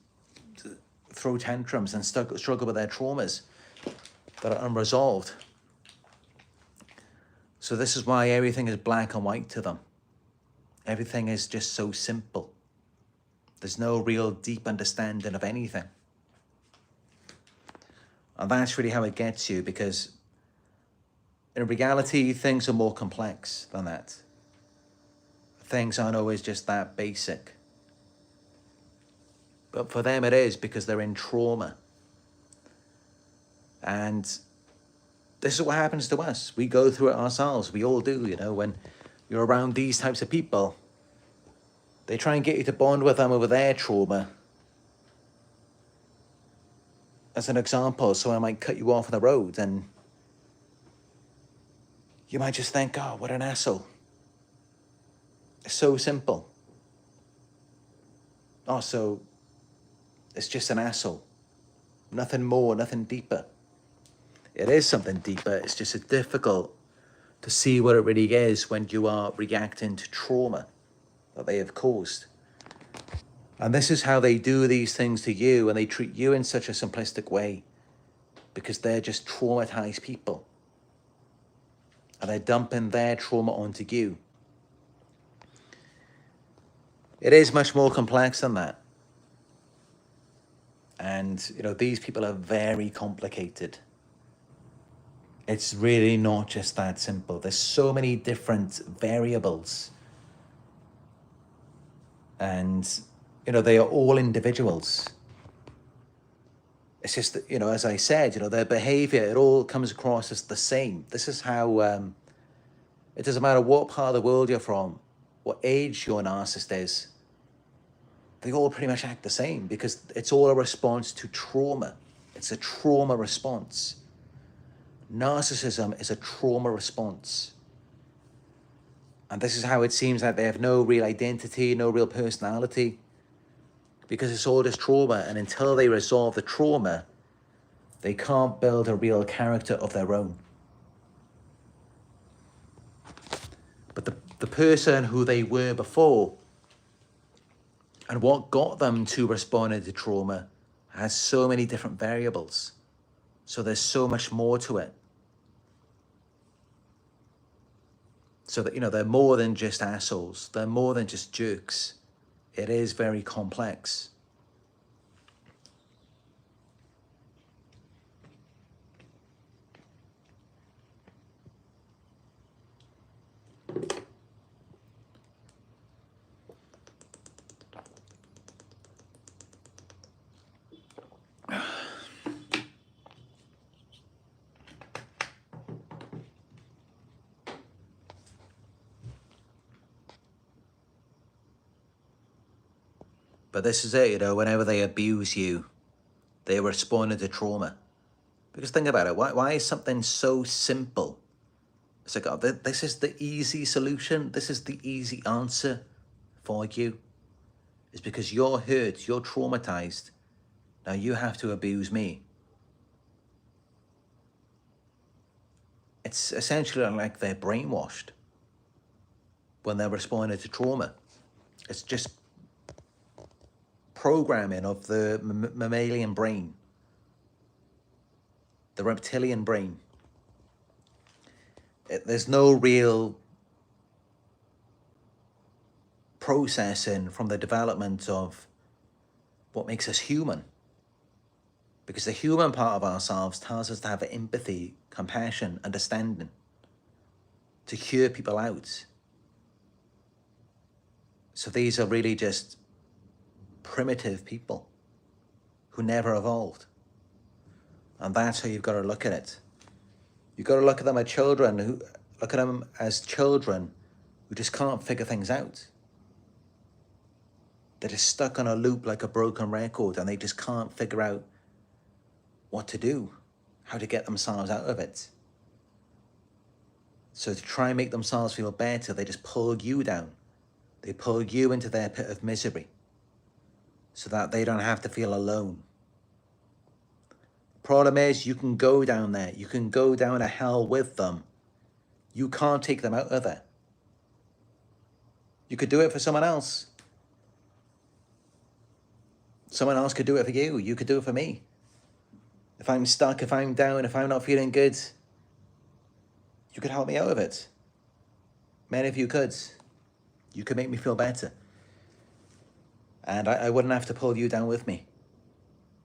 throw tantrums and struggle with their traumas that are unresolved. So this is why everything is black and white to them. Everything is just so simple. There's no real deep understanding of anything. And that's really how it gets you, because in reality, things are more complex than that. Things aren't always just that basic. But for them it is, because they're in trauma. And this is what happens to us. We go through it ourselves. We all do, when you're around these types of people. They try and get you to bond with them over their trauma. As an example, someone might cut you off on the road and you might just think, oh, what an asshole. It's so simple. Oh, so it's just an asshole. Nothing more, nothing deeper. It is something deeper. It's just difficult to see what it really is when you are reacting to trauma that they have caused. And this is how they do these things to you, and they treat you in such a simplistic way because they're just traumatized people. And they're dumping their trauma onto you. It is much more complex than that. And, these people are very complicated. It's really not just that simple. There's so many different variables. And, they are all individuals. It's just, as I said, their behavior, it all comes across as the same. This is how, it doesn't matter what part of the world you're from, what age your narcissist is. they all pretty much act the same because it's all a response to trauma. It's a trauma response. Narcissism is a trauma response. And this is how it seems that they have no real identity, no real personality, because it's all just trauma. And until they resolve the trauma, they can't build a real character of their own. But the person who they were before and what got them to respond to trauma has so many different variables. So there's so much more to it. So that, they're more than just assholes. They're more than just jerks. It is very complex. But this is it, whenever they abuse you, they respond to trauma. Because think about it, why is something so simple? It's like, oh, this is the easy solution, this is the easy answer for you. It's because you're hurt, you're traumatized, now you have to abuse me. It's essentially like they're brainwashed when they're responding to trauma. It's just programming of the mammalian brain, the reptilian brain. There's no real processing from the development of what makes us human. Because the human part of ourselves tells us to have empathy, compassion, understanding, to hear people out. So these are really just primitive people who never evolved. And that's how you've got to look at it. You've got to look at them as children who just can't figure things out. They're just stuck on a loop like a broken record, and they just can't figure out what to do, how to get themselves out of it. So to try and make themselves feel better, they just pull you down. They pull you into their pit of misery so that they don't have to feel alone. Problem is, you can go down there. You can go down to hell with them. You can't take them out of there. You could do it for someone else. Someone else could do it for you. You could do it for me. If I'm stuck, if I'm down, if I'm not feeling good, you could help me out of it. Many of you could. You could make me feel better. And I wouldn't have to pull you down with me.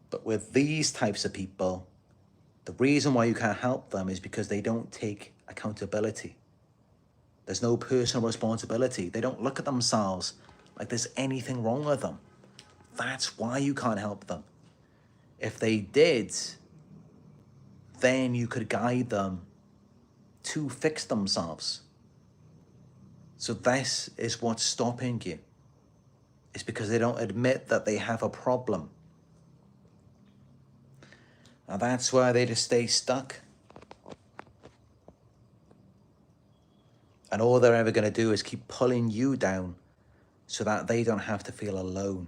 But with these types of people, the reason why you can't help them is because they don't take accountability. There's no personal responsibility. They don't look at themselves like there's anything wrong with them. That's why you can't help them. If they did, then you could guide them to fix themselves. So this is what's stopping you. It's because they don't admit that they have a problem. And that's why they just stay stuck. And all they're ever going to do is keep pulling you down so that they don't have to feel alone.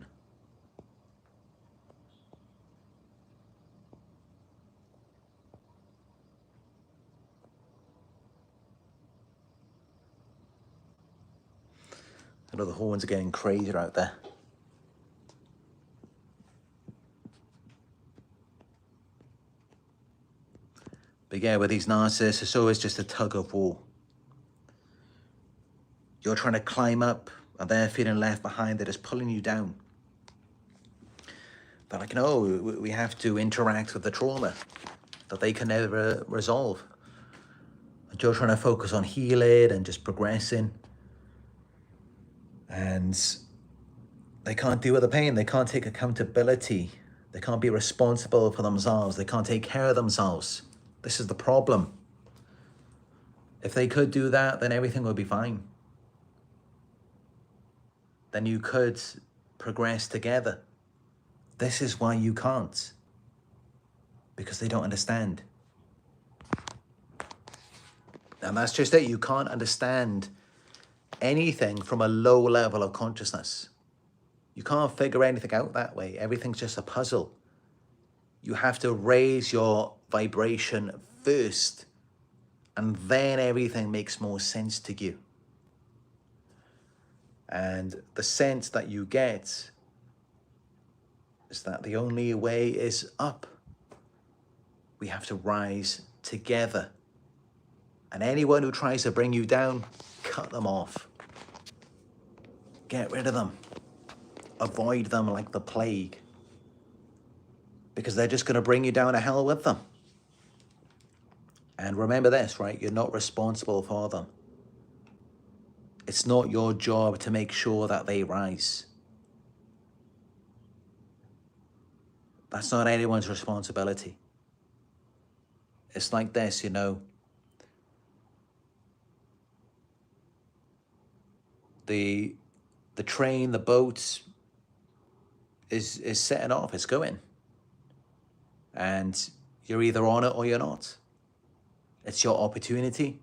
I know the horns are getting crazier out there. But yeah, with these narcissists, it's always just a tug of war. You're trying to climb up and they're feeling left behind. They're just pulling you down. They're like, no, we have to interact with the trauma that they can never resolve. And you're trying to focus on healing and just progressing. And they can't deal with the pain. They can't take accountability. They can't be responsible for themselves. They can't take care of themselves. This is the problem. If they could do that, then everything would be fine. Then you could progress together. This is why you can't. Because they don't understand. And that's just it. You can't understand anything from a low level of consciousness. You can't figure anything out that way. Everything's just a puzzle. You have to raise your vibration first, and then everything makes more sense to you. And the sense that you get is that the only way is up. We have to rise together. And anyone who tries to bring you down, cut them off. Get rid of them. Avoid them like the plague. Because they're just going to bring you down to hell with them. And remember this, right? You're not responsible for them. It's not your job to make sure that they rise. That's not anyone's responsibility. It's like this, you know. The train, the boat is setting off, it's going. And you're either on it or you're not. It's your opportunity.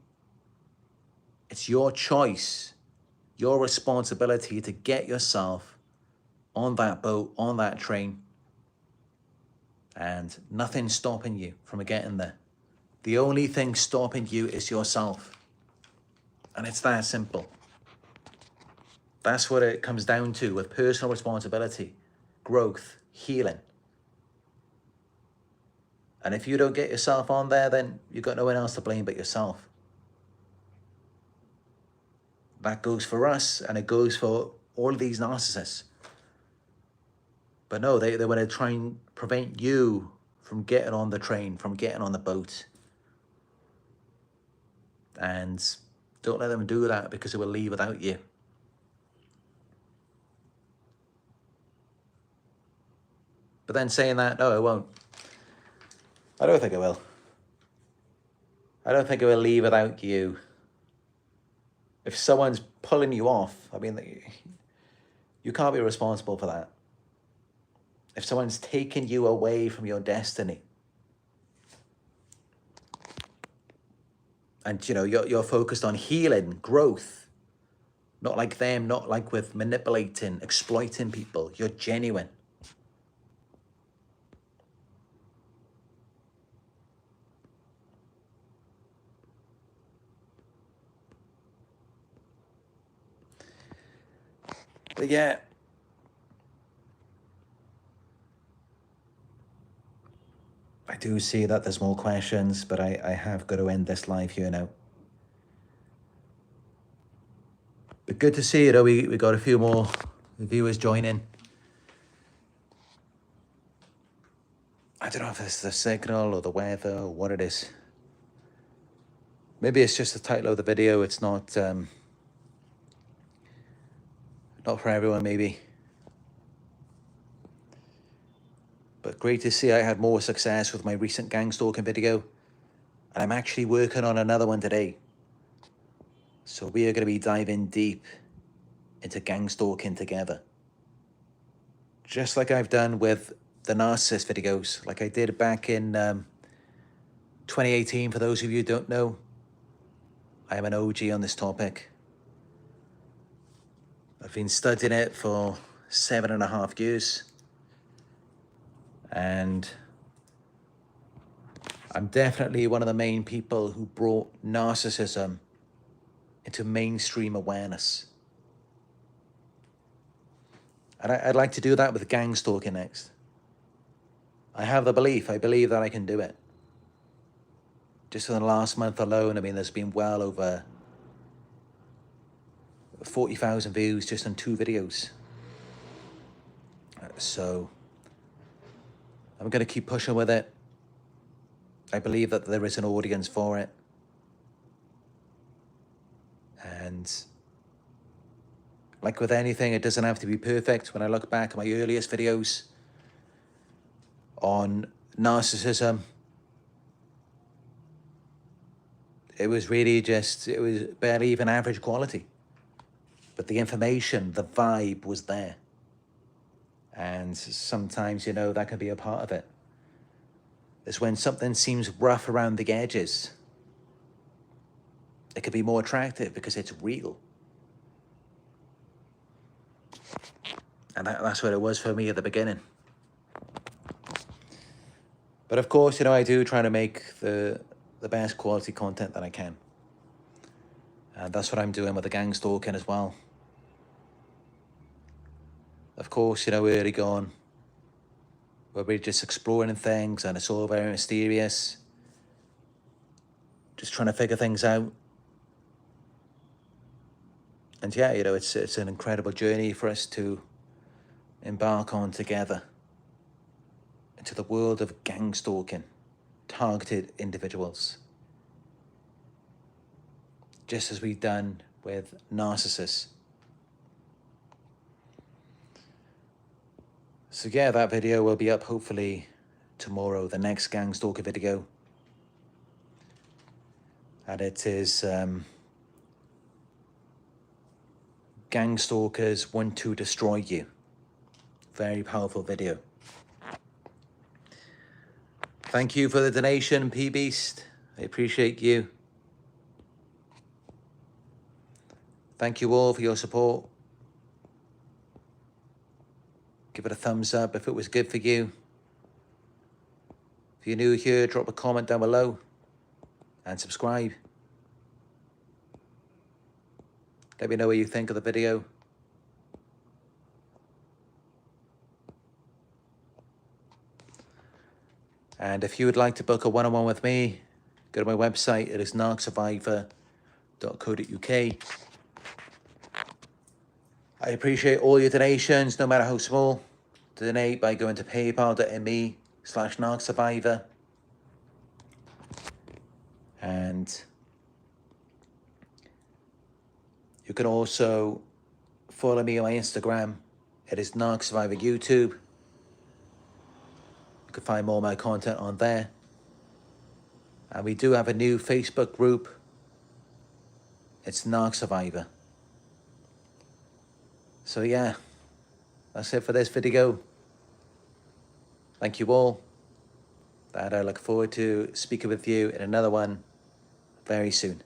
It's your choice, your responsibility to get yourself on that boat, on that train, and nothing's stopping you from getting there. The only thing stopping you is yourself. And it's that simple. That's what it comes down to with personal responsibility, growth, healing. And if you don't get yourself on there, then you've got no one else to blame but yourself. That goes for us, and it goes for all of these narcissists. But no, they want to try and prevent you from getting on the train, from getting on the boat. And don't let them do that, because it will leave without you. But then saying that, no, it won't. I don't think it will. I don't think it will leave without you. If someone's pulling you off, I mean, you can't be responsible for that. If someone's taking you away from your destiny, and you know, you're focused on healing, growth, not like them, not like with manipulating, exploiting people. You're genuine. But yeah, I do see that there's more questions, but I have got to end this live here now. But good to see, you know, we got a few more viewers joining. I don't know if it's the signal or the weather or what it is. Maybe it's just the title of the video. It's not for everyone, maybe. But great to see I had more success with my recent gang stalking video. And I'm actually working on another one today. So we are going to be diving deep into gang stalking together. Just like I've done with the narcissist videos, like I did back in 2018. For those of you who don't know, I am an OG on this topic. I've been studying it for 7.5 years. And I'm definitely one of the main people who brought narcissism into mainstream awareness. And I'd like to do that with gang stalking next. I have the belief, I believe that I can do it. Just in the last month alone, I mean, there's been well over 40,000 views just on 2 videos. So I'm going to keep pushing with it. I believe that there is an audience for it. And like with anything, it doesn't have to be perfect. When I look back at my earliest videos on narcissism, it was really just, it was barely even average quality. But the information, the vibe was there. And sometimes, you know, that can be a part of it. It's when something seems rough around the edges. It can be more attractive because it's real. And that's what it was for me at the beginning. But of course, you know, I do try to make the best quality content that I can. And that's what I'm doing with the gang stalking as well. Of course, you know, early on, where we're just exploring things and it's all very mysterious. Just trying to figure things out. And yeah, you know, it's an incredible journey for us to embark on together into the world of gang stalking, targeted individuals. Just as we've done with narcissists. So yeah, that video will be up hopefully tomorrow, the next gang stalker video. And it is gang stalkers want to destroy you. Very powerful video. Thank you for the donation, P-Beast. I appreciate you. Thank you all for your support. Give it a thumbs up if it was good for you. If you're new here, drop a comment down below and subscribe. Let me know what you think of the video. And if you would like to book a one-on-one with me, go to my website. It is narcsurvivor.co.uk. I appreciate all your donations, no matter how small. Donate by going to paypal.me/narcsurvivor. And you can also follow me on my Instagram. It is Narc Survivor YouTube. You can find more of my content on there. And we do have a new Facebook group. It's Narc Survivor. So yeah, that's it for this video. Thank you all. And I look forward to speaking with you in another one very soon.